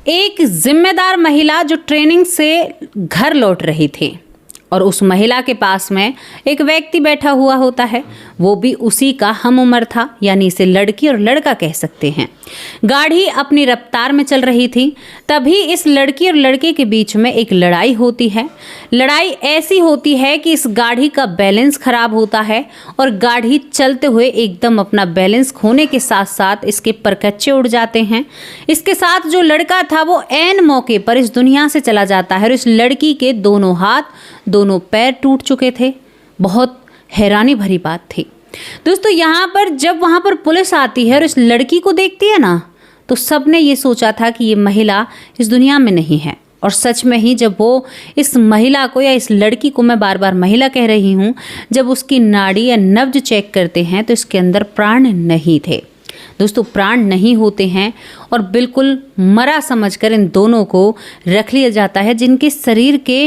एक जिम्मेदार महिला जो ट्रेनिंग से घर लौट रही थी और उस महिला के पास में एक व्यक्ति बैठा हुआ होता है, वो भी उसी का हम उम्र था, यानी इसे लड़की और लड़का कह सकते हैं। गाड़ी अपनी रफ्तार में चल रही थी, तभी इस लड़की और लड़के के बीच में एक लड़ाई होती है। लड़ाई ऐसी होती है कि इस गाड़ी का बैलेंस खराब होता है और गाड़ी चलते हुए एकदम अपना बैलेंस खोने के साथ साथ इसके परकच्चे उड़ जाते हैं। इसके साथ जो लड़का था वो ऐन मौके पर इस दुनिया से चला जाता है और इस लड़की के दोनों हाथ दोनों पैर टूट चुके थे। बहुत हैरानी भरी बात थी दोस्तों। यहाँ पर जब वहाँ पर पुलिस आती है और इस लड़की को देखती है ना, तो सबने ये सोचा था कि ये महिला इस दुनिया में नहीं है। और सच में ही जब वो इस महिला को, या इस लड़की को मैं बार बार महिला कह रही हूँ, जब उसकी नाड़ी या नब्ज चेक करते हैं तो इसके अंदर प्राण नहीं थे दोस्तों। प्राण नहीं होते हैं और बिल्कुल मरा समझकर इन दोनों को रख लिया जाता है। जिनके शरीर के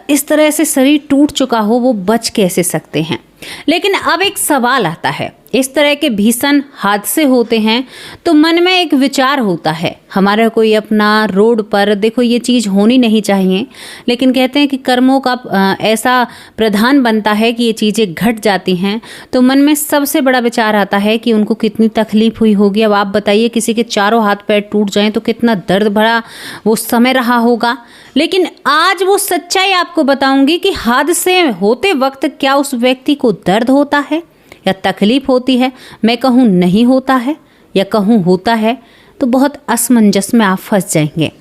इस तरह से शरीर टूट चुका हो, वो बच कैसे सकते हैं। लेकिन अब एक सवाल आता है, इस तरह के भीषण हादसे होते हैं तो मन में एक विचार होता है हमारा, कोई अपना रोड पर, देखो ये चीज़ होनी नहीं चाहिए, लेकिन कहते हैं कि कर्मों का ऐसा प्रधान बनता है कि ये चीज़ें घट जाती हैं। तो मन में सबसे बड़ा विचार आता है कि उनको कितनी तकलीफ हुई होगी। अब आप बताइए, किसी के चारों हाथ पैर टूट जाएं तो कितना दर्द भरा वो समय रहा होगा। लेकिन आज वो सच्चाई आपको बताऊंगी कि हादसे होते वक्त क्या उस व्यक्ति को दर्द होता है या तकलीफ होती है। मैं कहूँ नहीं होता है या कहूँ होता है, तो बहुत असमंजस में आप फंस जाएंगे।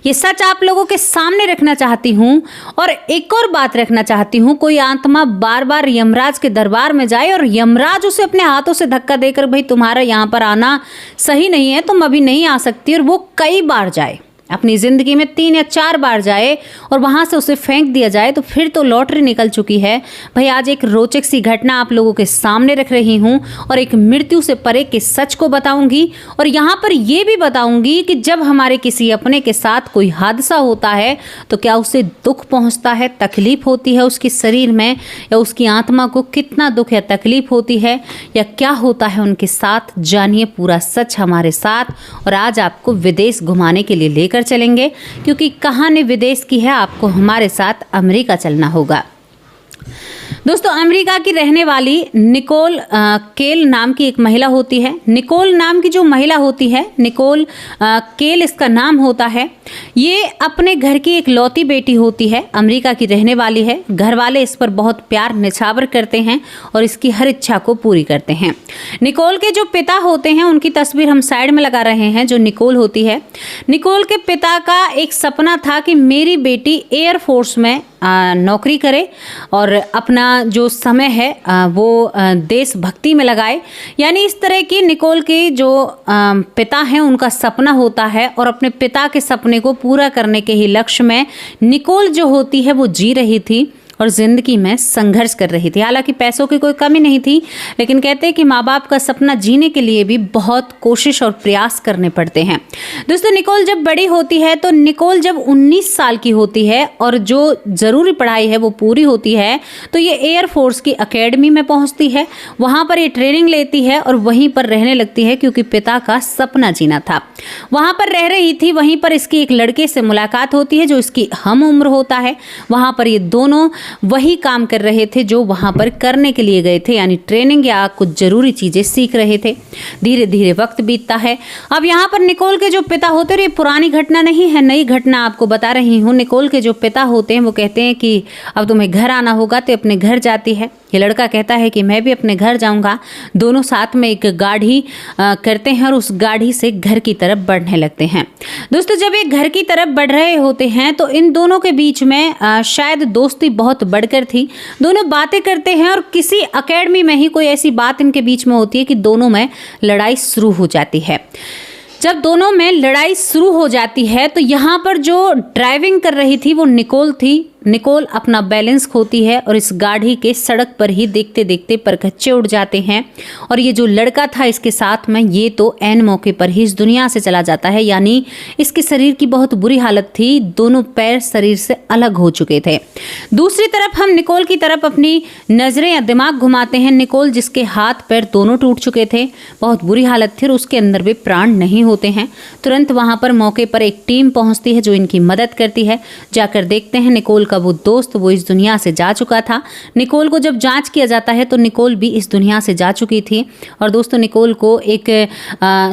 ये सच आप लोगों के सामने रखना चाहती हूँ। और एक और बात रखना चाहती हूँ, कोई आत्मा बार बार यमराज के दरबार में जाए और यमराज उसे अपने हाथों से धक्का देकर, भाई तुम्हारा यहाँ पर आना सही नहीं है, तुम अभी नहीं आ सकती, और वो कई बार जाए, अपनी ज़िंदगी में 3 या 4 बार जाए और वहाँ से उसे फेंक दिया जाए, तो फिर तो लॉटरी निकल चुकी है। भाई आज एक रोचक सी घटना आप लोगों के सामने रख रही हूँ और एक मृत्यु से परे के सच को बताऊंगी। और यहाँ पर ये भी बताऊंगी कि जब हमारे किसी अपने के साथ कोई हादसा होता है तो क्या उसे दुख पहुँचता है, तकलीफ होती है उसके शरीर में, या उसकी आत्मा को कितना दुख या तकलीफ होती है, या क्या होता है उनके साथ। जानिए पूरा सच हमारे साथ। और आज आपको विदेश घुमाने के लिए लेकर चलेंगे, क्योंकि कहानी विदेश की है, आपको हमारे साथ अमेरिका चलना होगा। दोस्तों, अमेरिका की रहने वाली निकोल केल नाम की एक महिला होती है। निकोल नाम की जो महिला होती है, निकोल केल इसका नाम होता है। ये अपने घर की एक लौती बेटी होती है, अमेरिका की रहने वाली है। घर वाले इस पर बहुत प्यार निछावर करते हैं और इसकी हर इच्छा को पूरी करते हैं। निकोल के जो पिता होते हैं, उनकी तस्वीर हम साइड में लगा रहे हैं, जो निकोल होती है। निकोल के पिता का एक सपना था कि मेरी बेटी एयरफोर्स में नौकरी करे और अपना जो समय है वो देशभक्ति में लगाए। यानी इस तरह की निकोल के जो पिता हैं, उनका सपना होता है और अपने पिता के सपने को पूरा करने के ही लक्ष्य में निकोल जो होती है वो जी रही थी और ज़िंदगी में संघर्ष कर रही थी। हालांकि पैसों की कोई कमी नहीं थी, लेकिन कहते हैं कि माँ बाप का सपना जीने के लिए भी बहुत कोशिश और प्रयास करने पड़ते हैं। दोस्तों, निकोल जब बड़ी होती है, तो निकोल जब 19 साल की होती है और जो ज़रूरी पढ़ाई है वो पूरी होती है, तो ये एयरफोर्स की अकेडमी में पहुँचती है। वहाँ पर ये ट्रेनिंग लेती है और वहीं पर रहने लगती है, क्योंकि पिता का सपना जीना था। वहाँ पर रह रही थी, वहीं पर इसकी एक लड़के से मुलाकात होती है जो इसकी हम उम्र होता है। वहाँ पर ये दोनों वही काम कर रहे थे जो वहाँ पर करने के लिए गए थे, यानी ट्रेनिंग या कुछ ज़रूरी चीज़ें सीख रहे थे। धीरे धीरे वक्त बीतता है। अब यहाँ पर निकोल के जो पिता होते हैं, ये पुरानी घटना नहीं है, नई घटना आपको बता रही हूँ। निकोल के जो पिता होते हैं वो कहते हैं कि अब तुम्हें घर आना होगा, तो अपने घर जाती है। ये लड़का कहता है कि मैं भी अपने घर जाऊँगा। दोनों साथ में एक गाड़ी करते हैं और उस गाड़ी से घर की तरफ बढ़ने लगते हैं। दोस्तों, जब ये घर की तरफ बढ़ रहे होते हैं तो इन दोनों के बीच में शायद दोस्ती बहुत बढ़कर थी। दोनों बातें करते हैं और किसी एकेडमी में ही कोई ऐसी बात इनके बीच में होती है कि दोनों में लड़ाई शुरू हो जाती है। जब दोनों में लड़ाई शुरू हो जाती है तो यहाँ पर जो ड्राइविंग कर रही थी वो निकोल थी। निकोल अपना बैलेंस खोती है और इस गाड़ी के सड़क पर ही देखते देखते परखच्चे उड़ जाते हैं। और ये जो लड़का था इसके साथ में, ये तो ऐन मौके पर ही इस दुनिया से चला जाता है। यानी इसके शरीर की बहुत बुरी हालत थी, दोनों पैर शरीर से अलग हो चुके थे। दूसरी तरफ हम निकोल की तरफ अपनी नजरें या दिमाग घुमाते हैं। निकोल जिसके हाथ पैर दोनों टूट चुके थे, बहुत बुरी हालत थी और उसके अंदर भी प्राण नहीं होते हैं। तुरंत वहां पर मौके पर एक टीम पहुंचती है जो इनकी मदद करती है। जाकर देखते हैं निकोल का वो दोस्त वो इस दुनिया से जा चुका था। निकोल को जब जांच किया जाता है तो निकोल भी इस दुनिया से जा चुकी थी। और दोस्तों निकोल को एक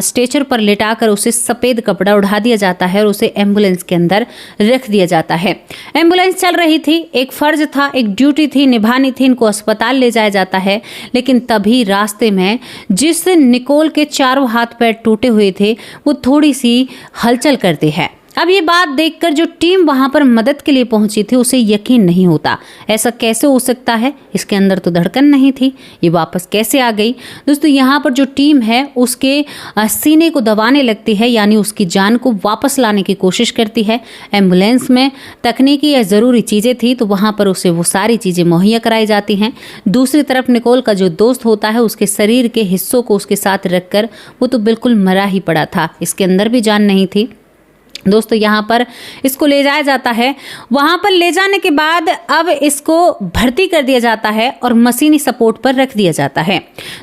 स्ट्रेचर पर लेटाकर उसे सफ़ेद कपड़ा उड़ा दिया जाता है और उसे एम्बुलेंस के अंदर रख दिया जाता है। एम्बुलेंस चल रही थी, एक फर्ज था, एक ड्यूटी थी, निभानी थी, इनको अस्पताल ले जाया जाता है। लेकिन तभी रास्ते में जिस निकोल के चारों हाथ पैर टूटे हुए थे वो थोड़ी सी हलचल करती है। अब ये बात देखकर जो टीम वहां पर मदद के लिए पहुंची थी उसे यकीन नहीं होता, ऐसा कैसे हो सकता है, इसके अंदर तो धड़कन नहीं थी, ये वापस कैसे आ गई। दोस्तों यहाँ पर जो टीम है उसके सीने को दबाने लगती है, यानी उसकी जान को वापस लाने की कोशिश करती है। एम्बुलेंस में तकनीकी या ज़रूरी चीज़ें थी तो वहाँ पर उसे वो सारी चीज़ें मुहैया कराई जाती हैं। दूसरी तरफ निकोल का जो दोस्त होता है उसके शरीर के हिस्सों को उसके साथ रखकर वो तो बिल्कुल मरा ही पड़ा था, इसके अंदर भी जान नहीं थी। दोस्तों यहाँ पर इसको ले जाया जाता है। वहाँ पर ले जाने के बाद अब इसको भर्ती कर दिया जाता है और मशीनी सपोर्ट पर रख दिया जाता है।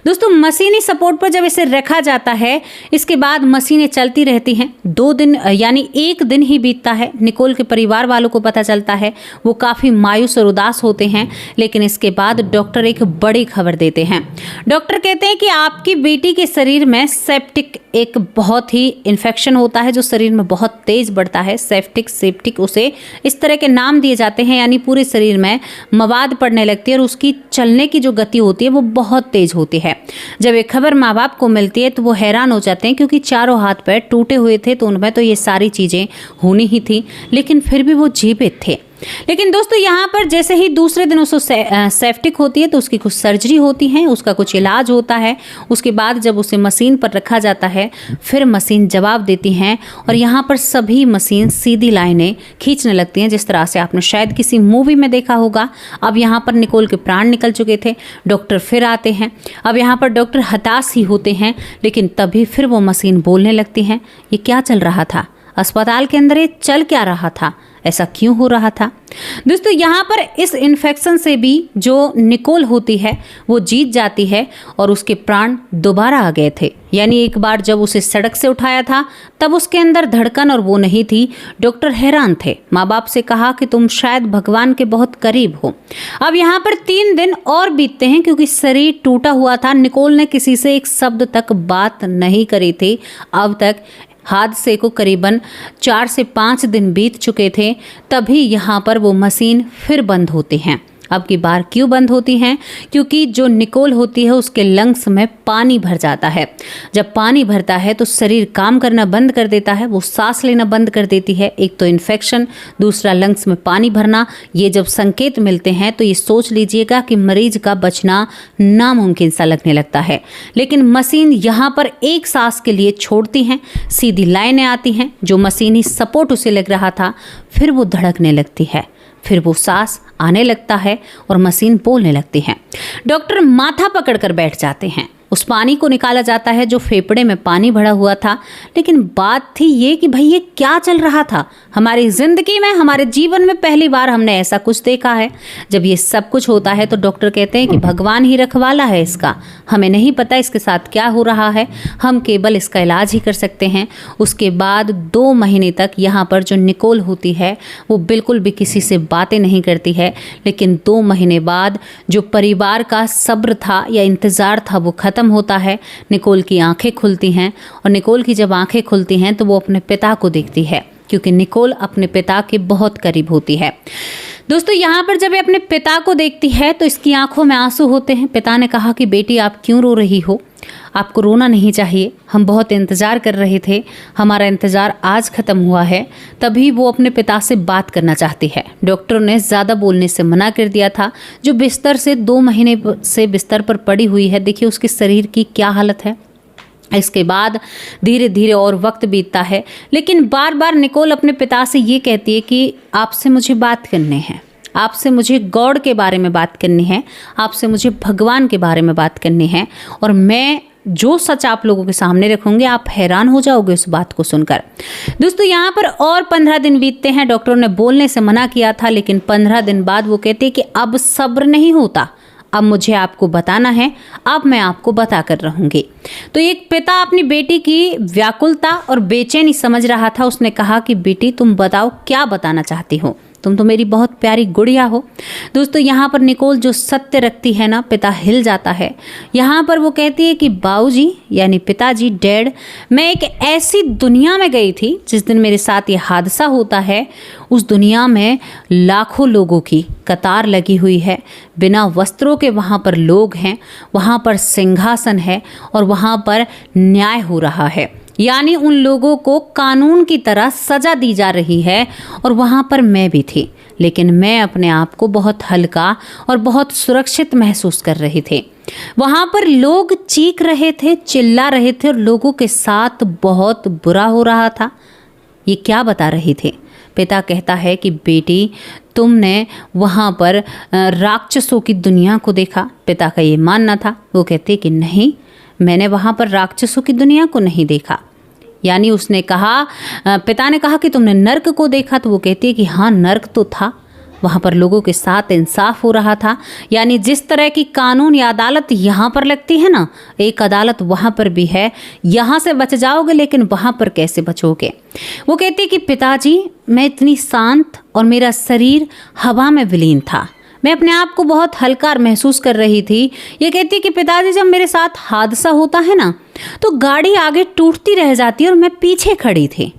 दोस्तों मशीनी सपोर्ट पर जब इसे रखा जाता है इसके बाद मशीनें चलती रहती हैं। 2 दिन यानी 1 दिन ही बीतता है। निकोल के परिवार वालों को पता चलता है, वो काफ़ी मायूस और उदास होते हैं। लेकिन इसके बाद डॉक्टर एक बड़ी खबर देते हैं। डॉक्टर कहते हैं कि आपकी बेटी के शरीर में सेप्टिक एक बहुत ही इन्फेक्शन होता है जो शरीर में बहुत तेज बढ़ता है। सेप्टिक उसे इस तरह के नाम दिए जाते हैं, यानी पूरे शरीर में मवाद पड़ने लगती है और उसकी चलने की जो गति होती है वो बहुत तेज होती है। जब ये खबर माँ बाप को मिलती है तो वो हैरान हो जाते हैं, क्योंकि चारों हाथ पैर टूटे हुए थे तो उनमें तो ये सारी चीज़ें होनी ही थी, लेकिन फिर भी वो जीवित थे। लेकिन दोस्तों यहाँ पर जैसे ही दूसरे दिन उसको सेप्टिक होती है तो उसकी कुछ सर्जरी होती है, उसका कुछ इलाज होता है। उसके बाद जब उसे मशीन पर रखा जाता है फिर मशीन जवाब देती हैं और यहाँ पर सभी मशीन सीधी लाइनें खींचने लगती हैं, जिस तरह से आपने शायद किसी मूवी में देखा होगा। अब यहाँ पर निकोल के प्राण निकल चुके थे। डॉक्टर फिर आते हैं। अब यहाँ पर डॉक्टर हताश ही होते हैं, लेकिन तभी फिर वो मशीन बोलने लगती हैं। ये क्या चल रहा था अस्पताल के अंदर, ये चल क्या रहा था, ऐसा क्यों हो रहा था। दोस्तों यहाँ पर इस इन्फेक्शन से भी जो निकोल होती है वो जीत जाती है और उसके प्राण दोबारा आ गए थे। यानी एक बार जब उसे सड़क से उठाया था तब उसके अंदर धड़कन और वो नहीं थी। डॉक्टर हैरान थे। माँ बाप से कहा कि तुम शायद भगवान के बहुत करीब हो। अब यहाँ पर 3 दिन और बीतते हैं, क्योंकि शरीर टूटा हुआ था। निकोल ने किसी से एक शब्द तक बात नहीं करी थी अब तक। हादसे को करीबन 4 से 5 दिन बीत चुके थे। तभी यहाँ पर वो मशीन फिर बंद होती हैं। अब की बार क्यों बंद होती हैं? क्योंकि जो निकोल होती है उसके लंग्स में पानी भर जाता है। जब पानी भरता है तो शरीर काम करना बंद कर देता है, वो सांस लेना बंद कर देती है। एक तो इन्फेक्शन, दूसरा लंग्स में पानी भरना। ये जब संकेत मिलते हैं तो ये सोच लीजिएगा कि मरीज का बचना नामुमकिन सा लगने लगता है। लेकिन मशीन यहाँ पर एक सांस के लिए छोड़ती हैं, सीधी लाइनें आती हैं। जो मशीनी सपोर्ट उसे लग रहा था फिर वो धड़कने लगती है, फिर वो सांस आने लगता है और मशीन बोलने लगती है। डॉक्टर माथा पकड़कर बैठ जाते हैं। उस पानी को निकाला जाता है जो फेफड़े में पानी भरा हुआ था। लेकिन बात थी ये कि भाई ये क्या चल रहा था। हमारी ज़िंदगी में, हमारे जीवन में पहली बार हमने ऐसा कुछ देखा है। जब ये सब कुछ होता है तो डॉक्टर कहते हैं कि भगवान ही रखवाला है इसका, हमें नहीं पता इसके साथ क्या हो रहा है, हम केवल इसका इलाज ही कर सकते हैं। उसके बाद 2 महीने तक यहाँ पर जो निकोल होती है वो बिल्कुल भी किसी से बातें नहीं करती है। लेकिन 2 महीने बाद जो परिवार का सब्र था या इंतज़ार था वो खत्म होता है। निकोल की आंखें खुलती हैं और निकोल की जब आंखें खुलती हैं तो वो अपने पिता को देखती है, क्योंकि निकोल अपने पिता के बहुत करीब होती है। दोस्तों यहाँ पर जब ये अपने पिता को देखती है तो इसकी आंखों में आंसू होते हैं। पिता ने कहा कि बेटी आप क्यों रो रही हो, आपको रोना नहीं चाहिए, हम बहुत इंतज़ार कर रहे थे, हमारा इंतज़ार आज ख़त्म हुआ है। तभी वो अपने पिता से बात करना चाहती है। डॉक्टर ने ज़्यादा बोलने से मना कर दिया था। जो बिस्तर से 2 महीने से बिस्तर पर पड़ी हुई है, देखिए उसके शरीर की क्या हालत है। इसके बाद धीरे धीरे और वक्त बीतता है, लेकिन बार बार निकोल अपने पिता से ये कहती है कि आपसे मुझे बात करनी है, आपसे मुझे गॉड के बारे में बात करनी है, आपसे मुझे भगवान के बारे में बात करनी है, और मैं जो सच आप लोगों के सामने रखूंगी, आप हैरान हो जाओगे उस बात को सुनकर। दोस्तों यहाँ पर और 15 दिन बीतते हैं। डॉक्टरों ने बोलने से मना किया था, लेकिन 15 दिन बाद वो कहते हैं कि अब सब्र नहीं होता, अब मुझे आपको बताना है, अब मैं आपको बता कर रहूँगी। तो एक पिता अपनी बेटी की व्याकुलता और बेचैनी समझ रहा था। उसने कहा कि बेटी तुम बताओ क्या बताना चाहती हो, तुम तो मेरी बहुत प्यारी गुड़िया हो। दोस्तों यहाँ पर निकोल जो सत्य रखती है ना, पिता हिल जाता है। यहाँ पर वो कहती है कि बाबूजी यानी पिताजी, डैड, मैं एक ऐसी दुनिया में गई थी जिस दिन मेरे साथ ये हादसा होता है, उस दुनिया में लाखों लोगों की कतार लगी हुई है, बिना वस्त्रों के वहाँ पर लोग हैं, वहाँ पर सिंहासन है और वहाँ पर न्याय हो रहा है, यानी उन लोगों को कानून की तरह सजा दी जा रही है। और वहाँ पर मैं भी थी, लेकिन मैं अपने आप को बहुत हल्का और बहुत सुरक्षित महसूस कर रही थी। वहाँ पर लोग चीख रहे थे, चिल्ला रहे थे और लोगों के साथ बहुत बुरा हो रहा था। ये क्या बता रही थी? पिता कहता है कि बेटी तुमने वहाँ पर राक्षसों की दुनिया को देखा। पिता का ये मानना था। वो कहते कि नहीं, मैंने वहाँ पर राक्षसों की दुनिया को नहीं देखा। यानी उसने कहा, पिता ने कहा कि तुमने नर्क को देखा। तो वो कहती है कि हाँ, नर्क तो था, वहाँ पर लोगों के साथ इंसाफ हो रहा था। यानी जिस तरह की कानून या अदालत यहाँ पर लगती है ना, एक अदालत वहाँ पर भी है। यहाँ से बच जाओगे, लेकिन वहाँ पर कैसे बचोगे? वो कहती है कि पिताजी मैं इतनी शांत और मेरा शरीर हवा में विलीन था, मैं अपने आप को बहुत हल्का महसूस कर रही थी। ये कहती है कि पिताजी जब मेरे साथ हादसा होता है ना, तो गाड़ी आगे टूटती रह जाती है और मैं पीछे खड़ी थी।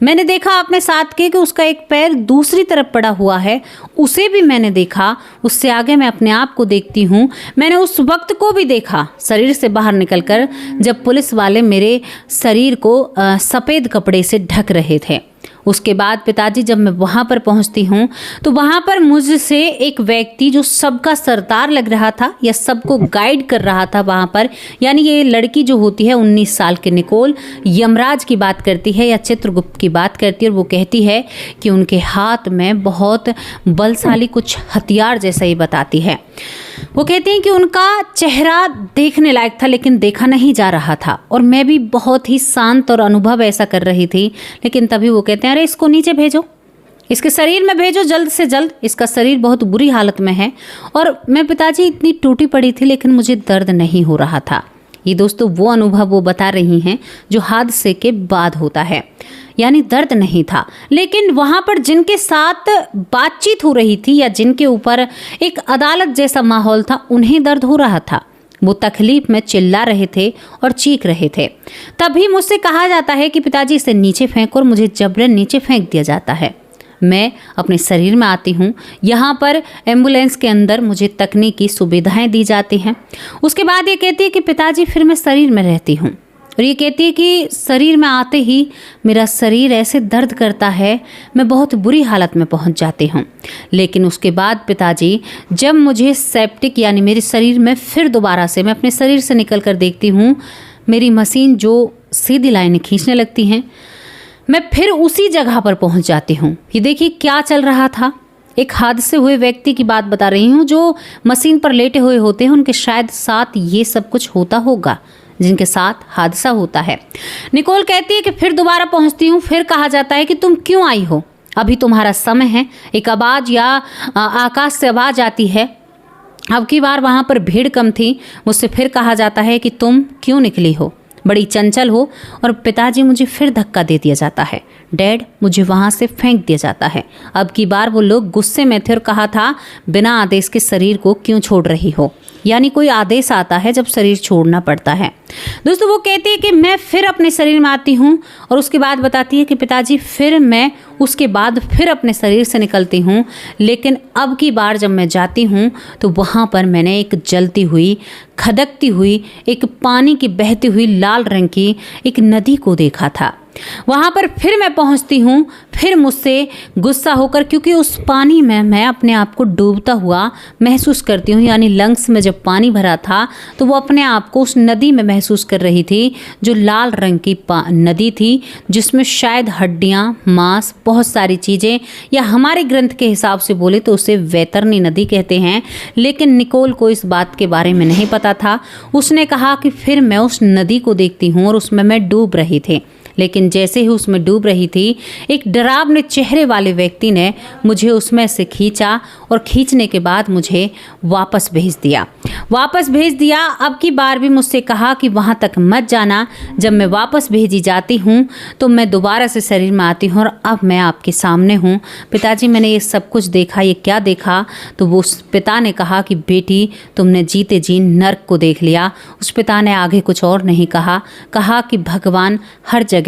मैंने देखा अपने साथ के कि उसका एक पैर दूसरी तरफ पड़ा हुआ है, उसे भी मैंने देखा। उससे आगे मैं अपने आप को देखती हूँ। मैंने उस वक्त को भी देखा शरीर से बाहर निकलकर, जब पुलिस वाले मेरे शरीर को सफ़ेद कपड़े से ढक रहे थे। उसके बाद पिताजी जब मैं वहाँ पर पहुँचती हूँ, तो वहाँ पर मुझसे एक व्यक्ति जो सबका सरदार लग रहा था या सबको गाइड कर रहा था वहाँ पर, यानी ये लड़की जो होती है 19 साल की निकोल, यमराज की बात करती है या चित्रगुप्त की बात करती है, और वो कहती है कि उनके हाथ में बहुत बलशाली कुछ हथियार जैसा ही बताती है। वो कहती हैं कि उनका चेहरा देखने लायक था, लेकिन देखा नहीं जा रहा था, और मैं भी बहुत ही शांत और अनुभव ऐसा कर रही थी। लेकिन तभी वो कहते हैं, अरे इसको नीचे भेजो, इसके शरीर में भेजो जल्द से जल्द, इसका शरीर बहुत बुरी हालत में है। और मैं पिताजी इतनी टूटी पड़ी थी, लेकिन मुझे दर्द नहीं हो रहा था। ये दोस्तों वो अनुभव वो बता रही हैं जो हादसे के बाद होता है, यानी दर्द नहीं था। लेकिन वहाँ पर जिनके साथ बातचीत हो रही थी या जिनके ऊपर एक अदालत जैसा माहौल था, उन्हें दर्द हो रहा था। वो तकलीफ में चिल्ला रहे थे और चीख रहे थे। तभी मुझसे कहा जाता है कि पिताजी इसे नीचे फेंको, और मुझे जबरन नीचे फेंक दिया जाता है। मैं अपने शरीर में आती हूँ। यहाँ पर एम्बुलेंस के अंदर मुझे तकनीकी सुविधाएं दी जाती हैं। उसके बाद ये कहती है कि पिताजी फिर मैं शरीर में रहती हूँ, और ये कहती है कि शरीर में आते ही मेरा शरीर ऐसे दर्द करता है, मैं बहुत बुरी हालत में पहुंच जाती हूँ। लेकिन उसके बाद पिताजी जब मुझे सेप्टिक यानी मेरे शरीर में फिर दोबारा से मैं अपने शरीर से निकल कर देखती हूँ, मेरी मशीन जो सीधी लाइनें खींचने लगती हैं, मैं फिर उसी जगह पर पहुँच जाती हूँ। ये देखिए क्या चल रहा था। एक हादसे हुए व्यक्ति की बात बता रही हूँ, जो मशीन पर लेटे हुए होते हैं, उनके शायद साथ ये सब कुछ होता होगा जिनके साथ हादसा होता है। निकोल कहती है कि फिर दोबारा पहुंचती हूँ। फिर कहा जाता है कि तुम क्यों आई हो, अभी तुम्हारा समय है। एक आवाज़ या आकाश से आवाज़ आती है। अब की बार वहाँ पर भीड़ कम थी। मुझसे फिर कहा जाता है कि तुम क्यों निकली हो, बड़ी चंचल हो। और पिताजी मुझे फिर धक्का दे दिया जाता है। डैड मुझे वहाँ से फेंक दिया जाता है। अब की बार वो लोग गुस्से में थे और कहा था, बिना आदेश के शरीर को क्यों छोड़ रही हो, यानी कोई आदेश आता है जब शरीर छोड़ना पड़ता है। दोस्तों वो कहती है कि मैं फिर अपने शरीर में आती हूँ, और उसके बाद बताती है कि पिताजी फिर मैं उसके बाद फिर अपने शरीर से निकलती हूँ। लेकिन अब की बार जब मैं जाती हूँ, तो वहाँ पर मैंने एक जलती हुई, खदकती हुई, एक पानी की बहती हुई लाल रंग की एक नदी को देखा था। वहाँ पर फिर मैं पहुँचती हूँ, फिर मुझसे गुस्सा होकर, क्योंकि उस पानी में मैं अपने आप को डूबता हुआ महसूस करती हूँ। यानी लंग्स में जब पानी भरा था तो वो अपने आप को उस नदी में महसूस कर रही थी, जो लाल रंग की नदी थी, जिसमें शायद हड्डियाँ, मांस, बहुत सारी चीज़ें, या हमारे ग्रंथ के हिसाब से बोले तो उसे वैतरणी नदी कहते हैं। लेकिन निकोल को इस बात के बारे में नहीं पता था। उसने कहा कि फिर मैं उस नदी को देखती हूँ और उसमें मैं डूब रही थी। लेकिन जैसे ही उसमें डूब रही थी, एक डरावने चेहरे वाले व्यक्ति ने मुझे उसमें से खींचा और खींचने के बाद मुझे वापस भेज दिया। अब की बार भी मुझसे कहा कि वहाँ तक मत जाना। जब मैं वापस भेजी जाती हूँ तो मैं दोबारा से शरीर में आती हूँ और अब मैं आपके सामने हूँ। पिताजी, मैंने ये सब कुछ देखा। ये क्या देखा? तो वो उस पिता ने कहा कि बेटी, तुमने जीते जी नर्क को देख लिया। उस पिता ने आगे कुछ और नहीं कहा कि भगवान हर जगह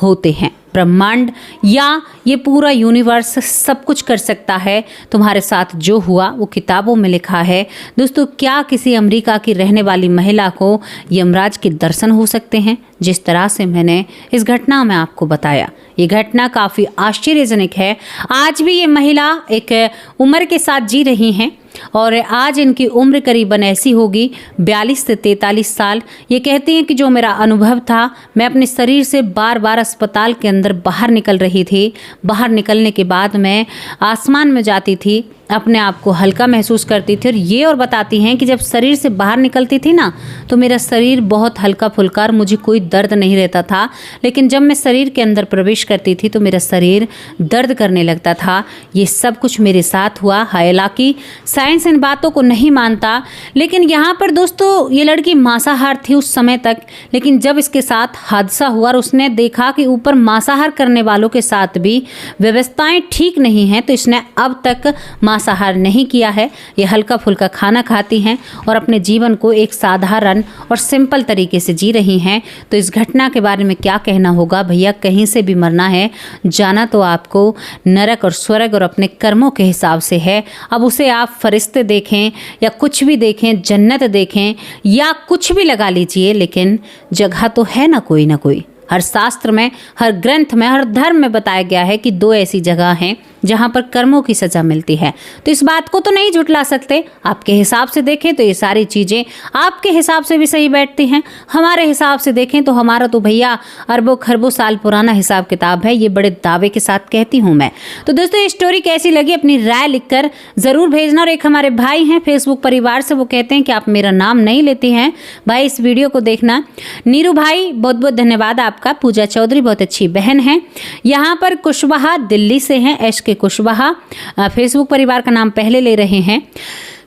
होते हैं। ब्रह्मांड या ये पूरा यूनिवर्स सब कुछ कर सकता है। तुम्हारे साथ जो हुआ वो किताबों में लिखा है। दोस्तों, क्या किसी अमेरिका की रहने वाली महिला को यमराज के दर्शन हो सकते हैं? जिस तरह से मैंने इस घटना में आपको बताया, ये घटना काफ़ी आश्चर्यजनक है। आज भी ये महिला एक उम्र के साथ जी रही हैं और आज इनकी उम्र करीबन ऐसी होगी 42 से 43 साल। ये कहती हैं कि जो मेरा अनुभव था, मैं अपने शरीर से बार बार अस्पताल के अंदर बाहर निकल रही थी। बाहर निकलने के बाद मैं आसमान में जाती थी, अपने आप को हल्का महसूस करती थी। और ये और बताती हैं कि जब शरीर से बाहर निकलती थी ना, तो मेरा शरीर बहुत हल्का फुल्का और मुझे कोई दर्द नहीं रहता था। लेकिन जब मैं शरीर के अंदर प्रवेश करती थी तो मेरा शरीर दर्द करने लगता था। ये सब कुछ मेरे साथ हुआ। हालांकि साइंस इन बातों को नहीं मानता, लेकिन यहाँ पर दोस्तों ये लड़की मांसाहार थी उस समय तक। लेकिन जब इसके साथ हादसा हुआ और उसने देखा कि ऊपर मांसाहार करने वालों के साथ भी व्यवस्थाएं ठीक नहीं हैं, तो इसने अब तक मांसाहार नहीं किया है। ये हल्का फुल्का खाना खाती हैं और अपने जीवन को एक साधारण और सिंपल तरीके से जी रही हैं। तो इस घटना के बारे में क्या कहना होगा? भैया, कहीं से भी मरना है, जाना तो आपको नरक और स्वर्ग और अपने कर्मों के हिसाब से है। अब उसे आप फरिश्ते देखें या कुछ भी देखें, जन्नत देखें या कुछ भी लगा लीजिए, लेकिन जगह तो है ना कोई। हर शास्त्र में, हर ग्रंथ में, हर धर्म में बताया गया है कि 2 ऐसी जगह हैं जहाँ पर कर्मों की सज़ा मिलती है। तो इस बात को तो नहीं झुठला सकते। आपके हिसाब से देखें तो ये सारी चीज़ें आपके हिसाब से भी सही बैठती हैं। हमारे हिसाब से देखें तो हमारा तो भैया अरबों खरबों साल पुराना हिसाब किताब है। ये बड़े दावे के साथ कहती हूँ मैं। तो दोस्तों, ये स्टोरी कैसी लगी अपनी राय लिखकर ज़रूर भेजना। और एक हमारे भाई हैं फेसबुक परिवार से, वो कहते हैं कि आप मेरा नाम नहीं लेते हैं भाई, इस वीडियो को देखना। नीरू भाई, बहुत बहुत धन्यवाद आपका। पूजा चौधरी बहुत अच्छी बहन है। यहाँ पर कुशवाहा दिल्ली से हैं, एस कुशवाहा फेसबुक परिवार का नाम पहले ले रहे हैं।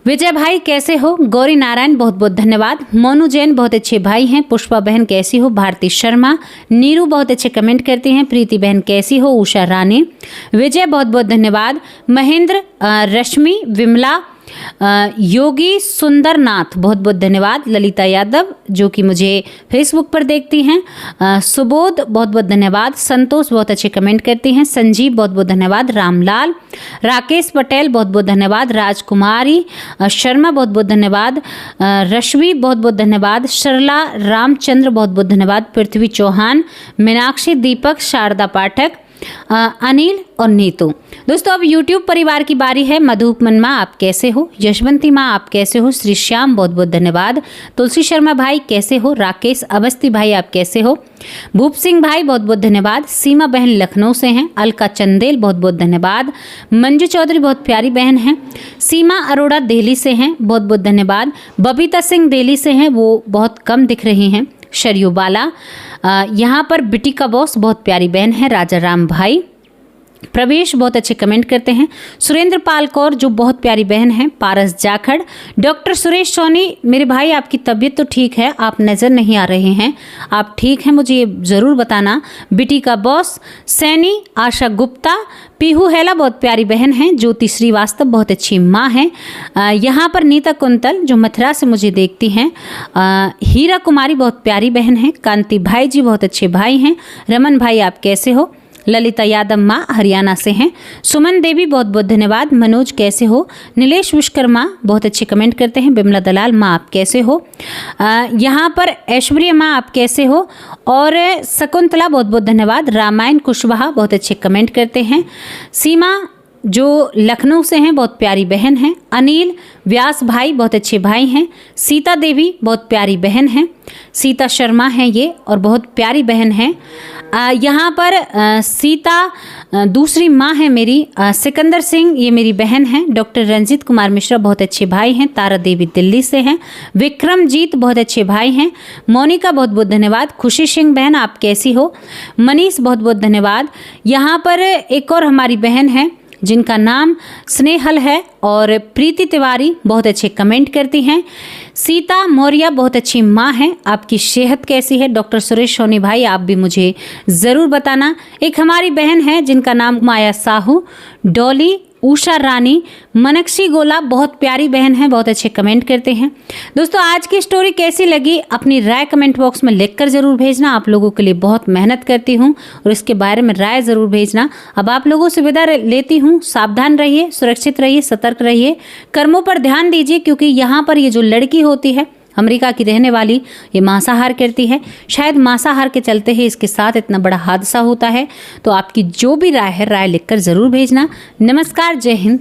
विजय भाई कैसे हो? गौरी नारायण बहुत बहुत धन्यवाद। मोनू जैन बहुत अच्छे भाई हैं। पुष्पा बहन कैसी हो? भारती शर्मा। नीरू बहुत अच्छे कमेंट करती हैं। प्रीति बहन कैसी हो? उषा रानी। विजय बहुत बहुत धन्यवाद। महेंद्र, रश्मि, विमला, योगी सुंदरनाथ बहुत बहुत धन्यवाद। ललिता यादव जो कि मुझे फेसबुक पर देखती हैं। सुबोध बहुत बहुत धन्यवाद। संतोष बहुत अच्छे कमेंट करती हैं। संजीव बहुत बहुत धन्यवाद। रामलाल, राकेश पटेल बहुत बहुत धन्यवाद। राजकुमारी शर्मा बहुत बहुत धन्यवाद। रश्मि बहुत बहुत धन्यवाद। सरला रामचंद्र बहुत बहुत धन्यवाद। पृथ्वी चौहान, मीनाक्षी, दीपक, शारदा पाठक, अनिल और नीतू। दोस्तों, अब YouTube परिवार की बारी है। मधुपमन माँ आप कैसे हो? यशवंती माँ आप कैसे हो? श्री श्याम बहुत बहुत धन्यवाद। तुलसी शर्मा भाई कैसे हो? राकेश अवस्थी भाई आप कैसे हो? भूप सिंह भाई बहुत बहुत धन्यवाद। सीमा बहन लखनऊ से हैं। अलका चंदेल बहुत बहुत धन्यवाद। मंजू चौधरी बहुत प्यारी बहन हैं। सीमा अरोड़ा दिल्ली से हैं, बहुत बहुत धन्यवाद। बबीता सिंह दिल्ली से हैं, वो बहुत कम दिख रही हैं। शरयू बाला, यहाँ पर बिटी का बॉस बहुत प्यारी बहन है। राजा राम भाई, प्रवेश बहुत अच्छे कमेंट करते हैं। सुरेंद्र पाल कौर जो बहुत प्यारी बहन है। पारस जाखड़, डॉक्टर सुरेश सोनी, मेरे भाई आपकी तबीयत तो ठीक है, आप नज़र नहीं आ रहे हैं, आप ठीक हैं मुझे ये ज़रूर बताना। बिटी का बॉस, सैनी, आशा गुप्ता, पीहू हेला बहुत प्यारी बहन हैं। ज्योति श्रीवास्तव बहुत अच्छी माँ हैं। यहाँ पर नीता कुंतल जो मथुरा से मुझे देखती हैं। हीरा कुमारी बहुत प्यारी बहन है। कांति भाई जी बहुत अच्छे भाई हैं। रमन भाई आप कैसे हो? ललिता यादव माँ हरियाणा से हैं। सुमन देवी बहुत बहुत धन्यवाद। मनोज कैसे हो? नीलेश विश्वकर्मा बहुत अच्छे कमेंट करते हैं। बिमला दलाल माँ आप कैसे हो? यहाँ पर ऐश्वर्या माँ आप कैसे हो? और शकुंतला बहुत बहुत धन्यवाद। रामायण कुशवाहा बहुत अच्छे कमेंट करते हैं। सीमा जो लखनऊ से हैं बहुत प्यारी बहन हैं। अनिल व्यास भाई बहुत अच्छे भाई हैं। सीता देवी बहुत प्यारी बहन हैं। सीता शर्मा हैं ये और बहुत प्यारी बहन हैं। यहाँ पर सीता दूसरी माँ है मेरी। सिकंदर सिंह ये मेरी बहन हैं। डॉक्टर रंजीत कुमार मिश्रा बहुत अच्छे भाई हैं। तारा देवी दिल्ली से हैं। विक्रमजीत बहुत अच्छे भाई हैं। मोनिका बहुत बहुत धन्यवाद। खुशी सिंह बहन आप कैसी हो? मनीष बहुत बहुत धन्यवाद। यहाँ पर एक और हमारी बहन है जिनका नाम स्नेहल है और प्रीति तिवारी बहुत अच्छे कमेंट करती हैं। सीता मौर्य बहुत अच्छी माँ हैं। आपकी सेहत कैसी है? डॉक्टर सुरेश सोनी भाई आप भी मुझे ज़रूर बताना। एक हमारी बहन है जिनका नाम माया साहू, डॉली, उषा रानी, मनक्षी गोला बहुत प्यारी बहन है, बहुत अच्छे कमेंट करते हैं। दोस्तों आज की स्टोरी कैसी लगी अपनी राय कमेंट बॉक्स में लिखकर ज़रूर भेजना। आप लोगों के लिए बहुत मेहनत करती हूँ और इसके बारे में राय ज़रूर भेजना। अब आप लोगों से विदा लेती हूँ। सावधान रहिए, सुरक्षित रहिए, सतर्क रहिए, कर्मों पर ध्यान दीजिए क्योंकि यहाँ पर ये जो लड़की होती है अमेरिका की रहने वाली, ये मांसाहार करती है। शायद मांसाहार के चलते ही इसके साथ इतना बड़ा हादसा होता है। तो आपकी जो भी राय है राय लिखकर ज़रूर भेजना। नमस्कार, जय हिंद।